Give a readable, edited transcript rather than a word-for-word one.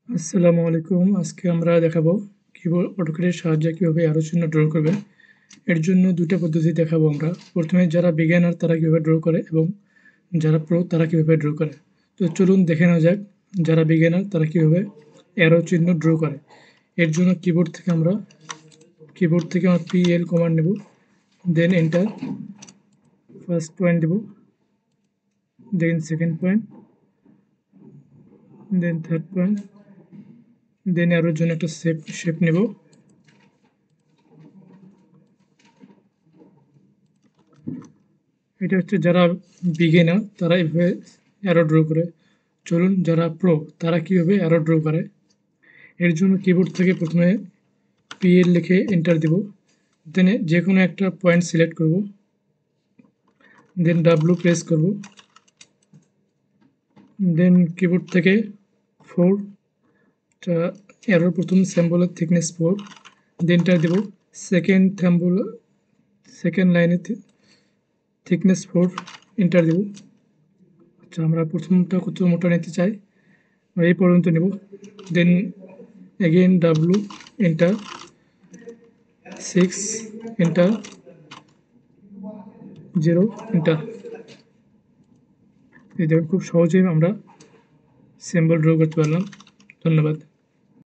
আসসালামু আলাইকুম। আজকে আমরা দেখাবো কিবোর্ড অটোক্যাডের সাহায্যে কীভাবে অ্যারো চিহ্ন ড্র করবেন। এর জন্য দুইটা পদ্ধতি দেখাবো আমরা। প্রথমে যারা বিগিনার তারা কীভাবে ড্র করে এবং যারা প্রো তারা কীভাবে ড্র করে। তো চলুন দেখে নেওয়া যাক যারা বিগিনার তারা কীভাবে অ্যারো চিহ্ন ড্র করে। এর জন্য কিবোর্ড থেকে আমরা PL কমান্ড নেব, দেন এন্টার, ফার্স্ট পয়েন্ট দেব, দেন সেকেন্ড পয়েন্ট, দেন থার্ড পয়েন্ট, দেন অ্যারোর জন্য একটা শেপ নেব। এটা হচ্ছে যারা বিগিনার তারা এভাবে অ্যারো ড্র করে। চলুন যারা প্রো তারা কীভাবে অ্যারো ড্র করে। এর জন্য কিবোর্ড থেকে প্রথমে PL লিখে এন্টার দেব, দেন যে কোনো একটা পয়েন্ট সিলেক্ট করব, দেন W প্রেস করব, দেন কিবোর্ড থেকে 4 অ্যারোর প্রথম সিম্বলের থিকনেস 4, দেনটা দেব সেকেন্ড লাইনে থিকনেস 4, এন্টার দেব। আচ্ছা, আমরা প্রথমটা কত মোটা নিতে চাই আমরা এই পর্যন্ত নেব, then again W enter, 6 enter, 0 enter. এই দেখুন খুব সহজেই আমরা সিম্বল ড্র করতে পারলাম। ধন্যবাদ।